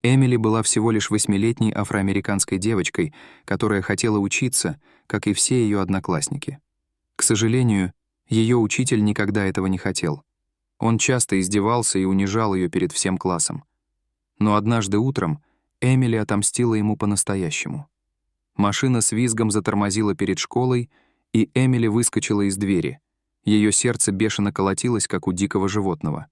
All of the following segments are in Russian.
Эмили была всего лишь 8-летней афроамериканской девочкой, которая хотела учиться, как и все ее одноклассники. К сожалению, ее учитель никогда этого не хотел. Он часто издевался и унижал ее перед всем классом. Но однажды утром Эмили отомстила ему по-настоящему. Машина с визгом затормозила перед школой, и Эмили выскочила из двери. Ее сердце бешено колотилось, как у дикого животного.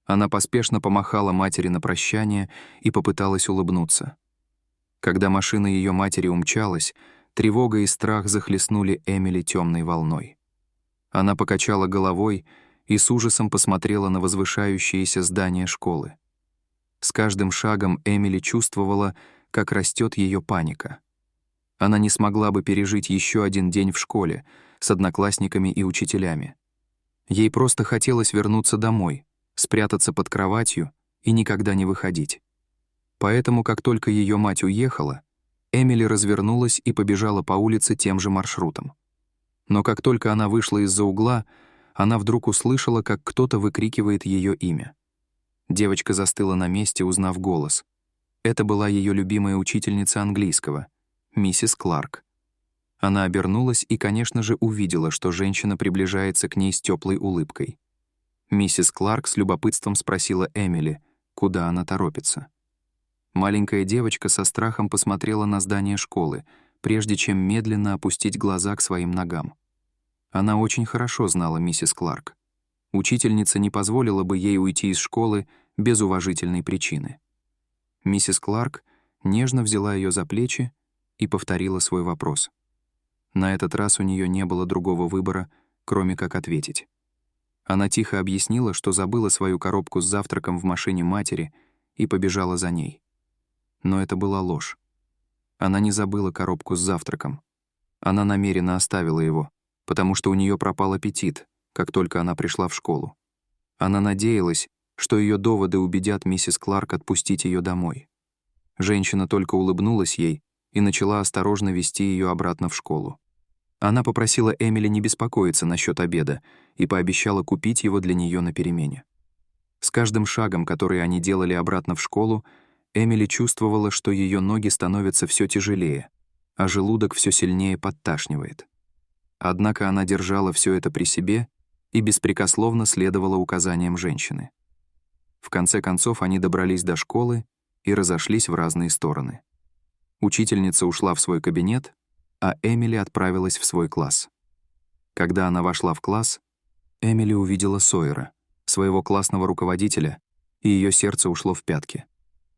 Она поспешно помахала матери на прощание и попыталась улыбнуться. Когда машина ее матери умчалась, тревога и страх захлестнули Эмили темной волной. Она покачала головой и с ужасом посмотрела на возвышающееся здание школы. С каждым шагом Эмили чувствовала, как растет ее паника. Она не смогла бы пережить еще один день в школе с одноклассниками и учителями. Ей просто хотелось вернуться домой, спрятаться под кроватью и никогда не выходить. Поэтому, как только ее мать уехала, Эмили развернулась и побежала по улице тем же маршрутом. Но как только она вышла из-за угла, она вдруг услышала, как кто-то выкрикивает ее имя. Девочка застыла на месте, узнав голос. Это была ее любимая учительница английского, миссис Кларк. Она обернулась и, конечно же, увидела, что женщина приближается к ней с теплой улыбкой. Миссис Кларк с любопытством спросила Эмили, куда она торопится. Маленькая девочка со страхом посмотрела на здание школы, прежде чем медленно опустить глаза к своим ногам. Она очень хорошо знала миссис Кларк. Учительница не позволила бы ей уйти из школы без уважительной причины. Миссис Кларк нежно взяла ее за плечи и повторила свой вопрос. На этот раз у нее не было другого выбора, кроме как ответить. Она тихо объяснила, что забыла свою коробку с завтраком в машине матери и побежала за ней. Но это была ложь. Она не забыла коробку с завтраком. Она намеренно оставила его, потому что у нее пропал аппетит, как только она пришла в школу. Она надеялась, что ее доводы убедят миссис Кларк отпустить ее домой. Женщина только улыбнулась ей и начала осторожно вести ее обратно в школу. Она попросила Эмили не беспокоиться насчет обеда и пообещала купить его для нее на перемене. С каждым шагом, который они делали обратно в школу, Эмили чувствовала, что ее ноги становятся все тяжелее, а желудок все сильнее подташнивает. Однако она держала все это при себе и беспрекословно следовала указаниям женщины. В конце концов они добрались до школы и разошлись в разные стороны. Учительница ушла в свой кабинет, а Эмили отправилась в свой класс. Когда она вошла в класс, Эмили увидела Сойера, своего классного руководителя, и ее сердце ушло в пятки.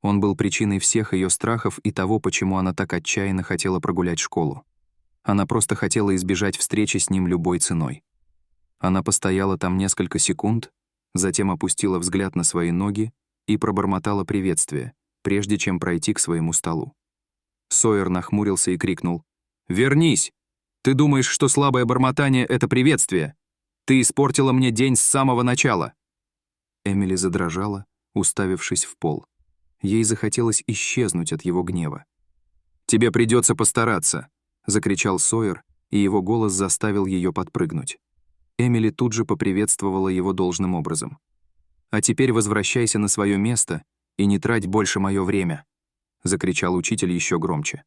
Он был причиной всех ее страхов и того, почему она так отчаянно хотела прогулять школу. Она просто хотела избежать встречи с ним любой ценой. Она постояла там несколько секунд, затем опустила взгляд на свои ноги и пробормотала приветствие, прежде чем пройти к своему столу. Сойер нахмурился и крикнул: «Вернись! Ты думаешь, что слабое бормотание — это приветствие? Ты испортила мне день с самого начала!» Эмили задрожала, уставившись в пол. Ей захотелось исчезнуть от его гнева. «Тебе придется постараться!» — закричал Сойер, и его голос заставил ее подпрыгнуть. Эмили тут же поприветствовала его должным образом. «А теперь возвращайся на свое место и не трать больше мое время!» — закричал учитель еще громче.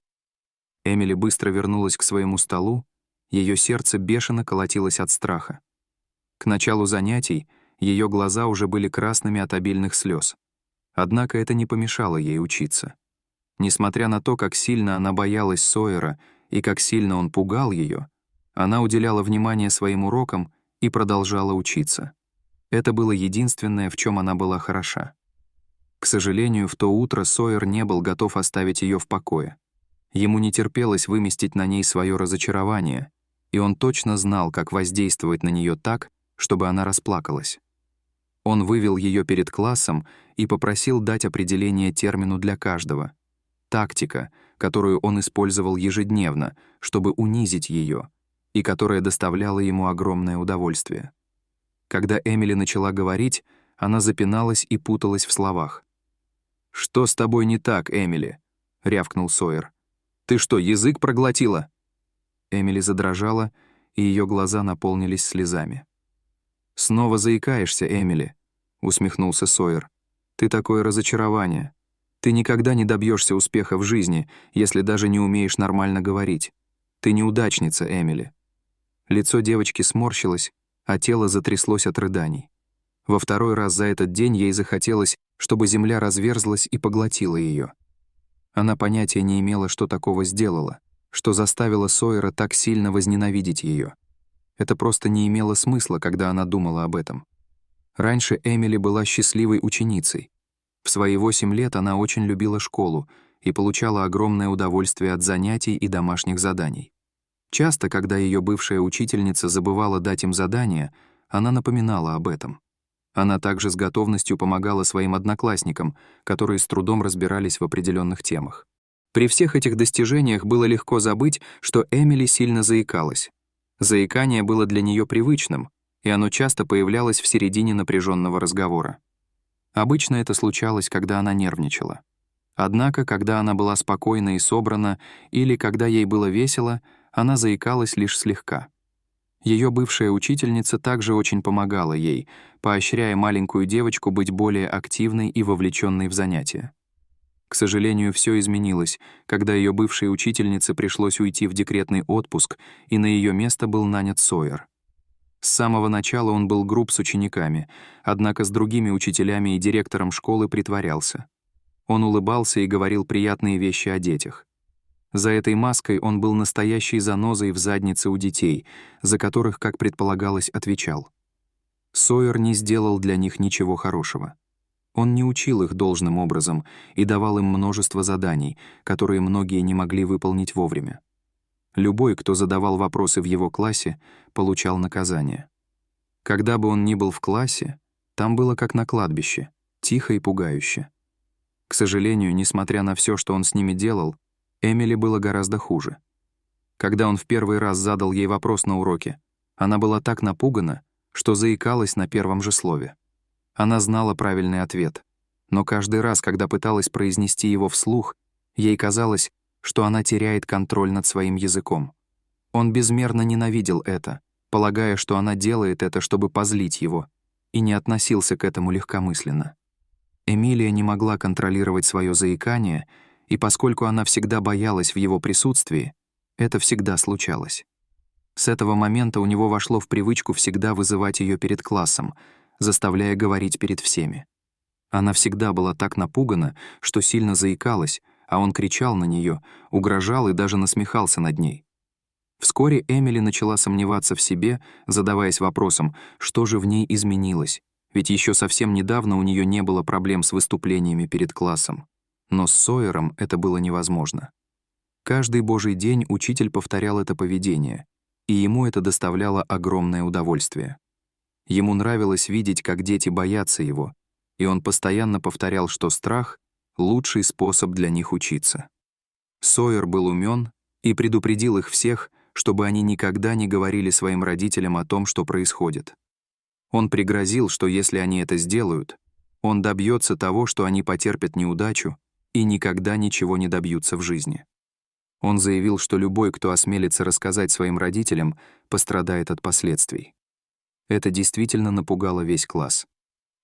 Эмили быстро вернулась к своему столу, ее сердце бешено колотилось от страха. К началу занятий ее глаза уже были красными от обильных слез. Однако это не помешало ей учиться. Несмотря на то, как сильно она боялась Сойера и как сильно он пугал ее, она уделяла внимание своим урокам и продолжала учиться. Это было единственное, в чем она была хороша. К сожалению, в то утро Сойер не был готов оставить ее в покое. Ему не терпелось выместить на ней свое разочарование, и он точно знал, как воздействовать на нее так, чтобы она расплакалась. Он вывел ее перед классом и попросил дать определение термину для каждого. Тактика, которую он использовал ежедневно, чтобы унизить ее, и которая доставляла ему огромное удовольствие. Когда Эмили начала говорить, она запиналась и путалась в словах. «Что с тобой не так, Эмили?» — рявкнул Сойер. «Ты что, язык проглотила?» Эмили задрожала, и ее глаза наполнились слезами. «Снова заикаешься, Эмили», — усмехнулся Сойер. «Ты такое разочарование. Ты никогда не добьешься успеха в жизни, если даже не умеешь нормально говорить. Ты неудачница, Эмили». Лицо девочки сморщилось, а тело затряслось от рыданий. Во второй раз за этот день ей захотелось, чтобы земля разверзлась и поглотила ее. Она понятия не имела, что такого сделала, что заставило Сойера так сильно возненавидеть ее. Это просто не имело смысла, когда она думала об этом. Раньше Эмили была счастливой ученицей. В свои 8 лет она очень любила школу и получала огромное удовольствие от занятий и домашних заданий. Часто, когда ее бывшая учительница забывала дать им задания, она напоминала об этом. Она также с готовностью помогала своим одноклассникам, которые с трудом разбирались в определенных темах. При всех этих достижениях было легко забыть, что Эмили сильно заикалась. Заикание было для нее привычным, и оно часто появлялось в середине напряженного разговора. Обычно это случалось, когда она нервничала. Однако, когда она была спокойна и собрана, или когда ей было весело, она заикалась лишь слегка. Ее бывшая учительница также очень помогала ей, поощряя маленькую девочку быть более активной и вовлеченной в занятия. К сожалению, все изменилось, когда ее бывшей учительнице пришлось уйти в декретный отпуск, и на ее место был нанят Сойер. С самого начала он был груб с учениками, однако с другими учителями и директором школы притворялся. Он улыбался и говорил приятные вещи о детях. За этой маской он был настоящей занозой в заднице у детей, за которых, как предполагалось, отвечал. Сойер не сделал для них ничего хорошего. Он не учил их должным образом и давал им множество заданий, которые многие не могли выполнить вовремя. Любой, кто задавал вопросы в его классе, получал наказание. Когда бы он ни был в классе, там было как на кладбище, тихо и пугающе. К сожалению, несмотря на все, что он с ними делал, Эмили было гораздо хуже. Когда он в первый раз задал ей вопрос на уроке, она была так напугана, что заикалась на первом же слове. Она знала правильный ответ, но каждый раз, когда пыталась произнести его вслух, ей казалось, что она теряет контроль над своим языком. Он безмерно ненавидел это, полагая, что она делает это, чтобы позлить его, и не относился к этому легкомысленно. Эмилия не могла контролировать свое заикание, и поскольку она всегда боялась в его присутствии, это всегда случалось. С этого момента у него вошло в привычку всегда вызывать ее перед классом, заставляя говорить перед всеми. Она всегда была так напугана, что сильно заикалась, а он кричал на нее, угрожал и даже насмехался над ней. Вскоре Эмили начала сомневаться в себе, задаваясь вопросом, что же в ней изменилось, ведь еще совсем недавно у нее не было проблем с выступлениями перед классом. Но с Сойером это было невозможно. Каждый божий день учитель повторял это поведение, и ему это доставляло огромное удовольствие. Ему нравилось видеть, как дети боятся его, и он постоянно повторял, что страх — лучший способ для них учиться. Сойер был умён и предупредил их всех, чтобы они никогда не говорили своим родителям о том, что происходит. Он пригрозил, что если они это сделают, он добьется того, что они потерпят неудачу и никогда ничего не добьются в жизни. Он заявил, что любой, кто осмелится рассказать своим родителям, пострадает от последствий. Это действительно напугало весь класс.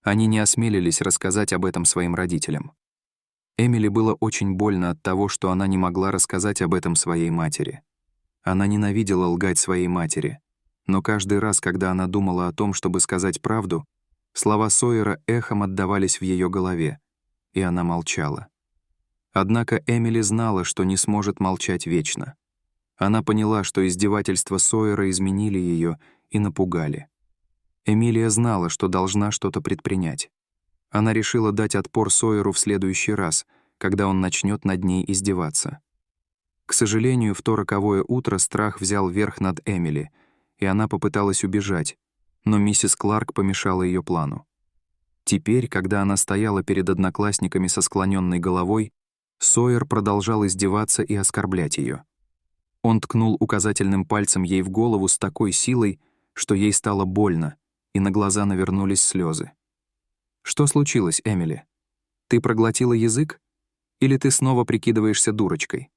Они не осмелились рассказать об этом своим родителям. Эмили было очень больно от того, что она не могла рассказать об этом своей матери. Она ненавидела лгать своей матери, но каждый раз, когда она думала о том, чтобы сказать правду, слова Сойера эхом отдавались в ее голове, и она молчала. Однако Эмили знала, что не сможет молчать вечно. Она поняла, что издевательства Сойера изменили ее и напугали. Эмилия знала, что должна что-то предпринять. Она решила дать отпор Сойеру в следующий раз, когда он начнет над ней издеваться. К сожалению, в то роковое утро страх взял верх над Эмили, и она попыталась убежать, но миссис Кларк помешала ее плану. Теперь, когда она стояла перед одноклассниками со склоненной головой, Сойер продолжал издеваться и оскорблять ее. Он ткнул указательным пальцем ей в голову с такой силой, что ей стало больно, и на глаза навернулись слезы. «Что случилось, Эмили? Ты проглотила язык? Или ты снова прикидываешься дурочкой?»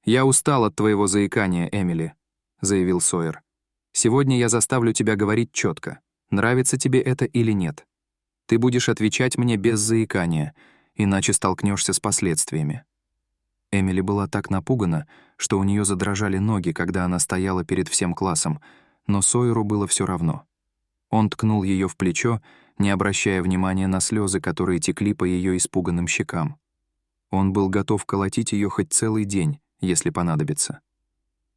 «Я устал от твоего заикания, Эмили», — заявил Сойер. «Сегодня я заставлю тебя говорить четко, нравится тебе это или нет. Ты будешь отвечать мне без заикания, иначе столкнешься с последствиями. Эмили была так напугана, что у нее задрожали ноги, когда она стояла перед всем классом, но Сойеру было все равно. Он ткнул ее в плечо, не обращая внимания на слезы, которые текли по ее испуганным щекам. Он был готов колотить ее хоть целый день, если понадобится.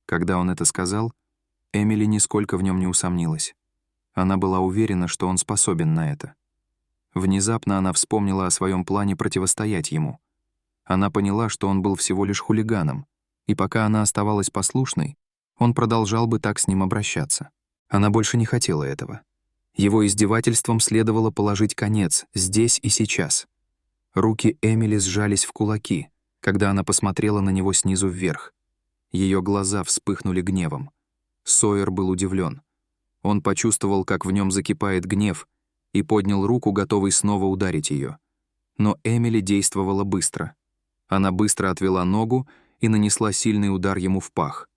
Когда он это сказал, Эмили нисколько в нем не усомнилась. Она была уверена, что он способен на это. Внезапно она вспомнила о своем плане противостоять ему. Она поняла, что он был всего лишь хулиганом, и пока она оставалась послушной, он продолжал бы так с ним обращаться. Она больше не хотела этого. Его издевательством следовало положить конец здесь и сейчас. Руки Эмили сжались в кулаки, когда она посмотрела на него снизу вверх. Ее глаза вспыхнули гневом. Сойер был удивлен. Он почувствовал, как в нем закипает гнев, и поднял руку, готовый снова ударить ее. Но Эмили действовала быстро. Она быстро отвела ногу и нанесла сильный удар ему в пах.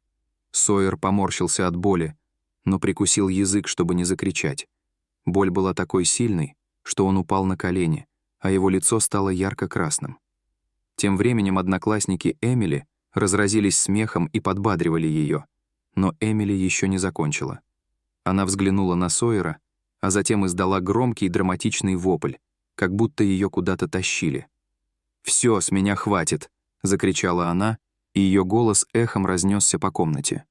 Сойер поморщился от боли, но прикусил язык, чтобы не закричать. Боль была такой сильной, что он упал на колени, а его лицо стало ярко-красным. Тем временем одноклассники Эмили разразились смехом и подбадривали ее, но Эмили еще не закончила. Она взглянула на Сойера, а затем издала громкий драматичный вопль, как будто ее куда-то тащили. «Всё, с меня хватит!» — закричала она, и ее голос эхом разнесся по комнате.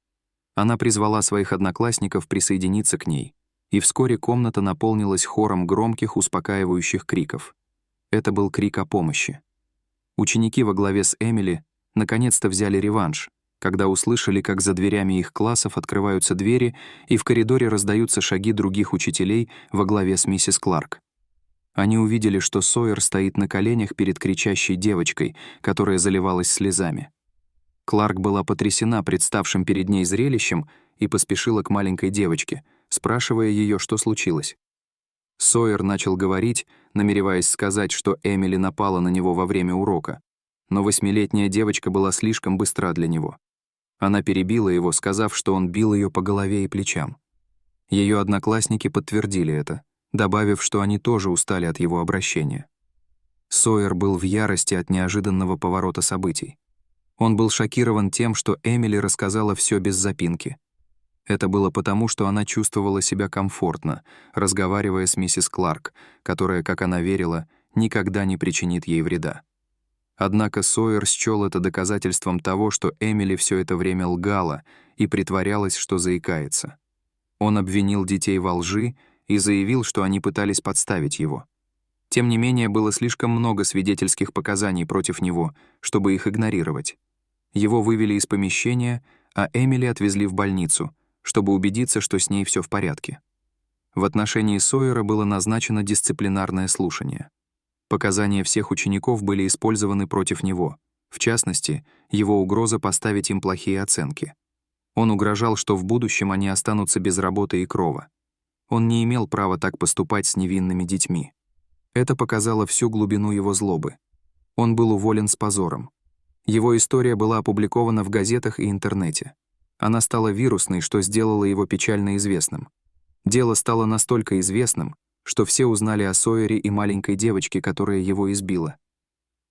Она призвала своих одноклассников присоединиться к ней, и вскоре комната наполнилась хором громких, успокаивающих криков. Это был крик о помощи. Ученики во главе с Эмили наконец-то взяли реванш, когда услышали, как за дверями их классов открываются двери и в коридоре раздаются шаги других учителей во главе с миссис Кларк. Они увидели, что Сойер стоит на коленях перед кричащей девочкой, которая заливалась слезами. Кларк была потрясена представшим перед ней зрелищем и поспешила к маленькой девочке, спрашивая ее, что случилось. Сойер начал говорить, намереваясь сказать, что Эмили напала на него во время урока, но 8-летняя девочка была слишком быстра для него. Она перебила его, сказав, что он бил ее по голове и плечам. Ее одноклассники подтвердили это, добавив, что они тоже устали от его обращения. Сойер был в ярости от неожиданного поворота событий. Он был шокирован тем, что Эмили рассказала все без запинки. Это было потому, что она чувствовала себя комфортно, разговаривая с миссис Кларк, которая, как она верила, никогда не причинит ей вреда. Однако Сойер счёл это доказательством того, что Эмили все это время лгала и притворялась, что заикается. Он обвинил детей во лжи и заявил, что они пытались подставить его. Тем не менее, было слишком много свидетельских показаний против него, чтобы их игнорировать. Его вывели из помещения, а Эмили отвезли в больницу, чтобы убедиться, что с ней все в порядке. В отношении Сойера было назначено дисциплинарное слушание. Показания всех учеников были использованы против него, в частности, его угроза поставить им плохие оценки. Он угрожал, что в будущем они останутся без работы и крова. Он не имел права так поступать с невинными детьми. Это показало всю глубину его злобы. Он был уволен с позором. Его история была опубликована в газетах и интернете. Она стала вирусной, что сделало его печально известным. Дело стало настолько известным, что все узнали о Сойере и маленькой девочке, которая его избила.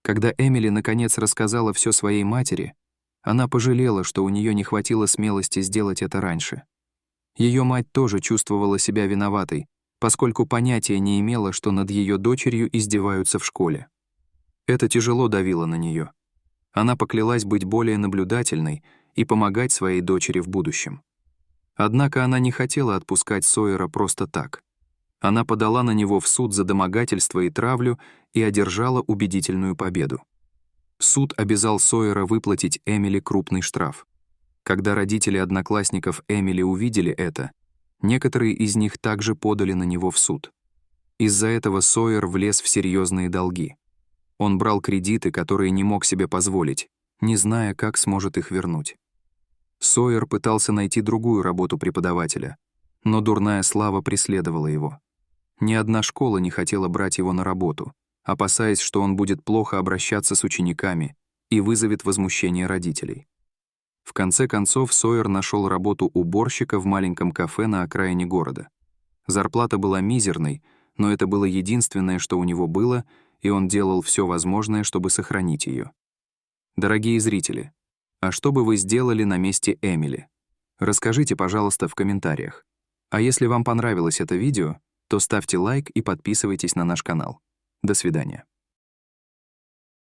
Когда Эмили наконец рассказала все своей матери, она пожалела, что у нее не хватило смелости сделать это раньше. Ее мать тоже чувствовала себя виноватой, поскольку понятия не имела, что над ее дочерью издеваются в школе. Это тяжело давило на нее. Она поклялась быть более наблюдательной и помогать своей дочери в будущем. Однако она не хотела отпускать Сойера просто так. Она подала на него в суд за домогательство и травлю и одержала убедительную победу. Суд обязал Сойера выплатить Эмили крупный штраф. Когда родители одноклассников Эмили увидели это, некоторые из них также подали на него в суд. Из-за этого Сойер влез в серьезные долги. Он брал кредиты, которые не мог себе позволить, не зная, как сможет их вернуть. Сойер пытался найти другую работу преподавателя, но дурная слава преследовала его. Ни одна школа не хотела брать его на работу, опасаясь, что он будет плохо обращаться с учениками и вызовет возмущение родителей. В конце концов, Сойер нашел работу уборщика в маленьком кафе на окраине города. Зарплата была мизерной, но это было единственное, что у него было, и он делал все возможное, чтобы сохранить ее. Дорогие зрители, а что бы вы сделали на месте Эмили? Расскажите, пожалуйста, в комментариях. А если вам понравилось это видео, то ставьте лайк и подписывайтесь на наш канал. До свидания.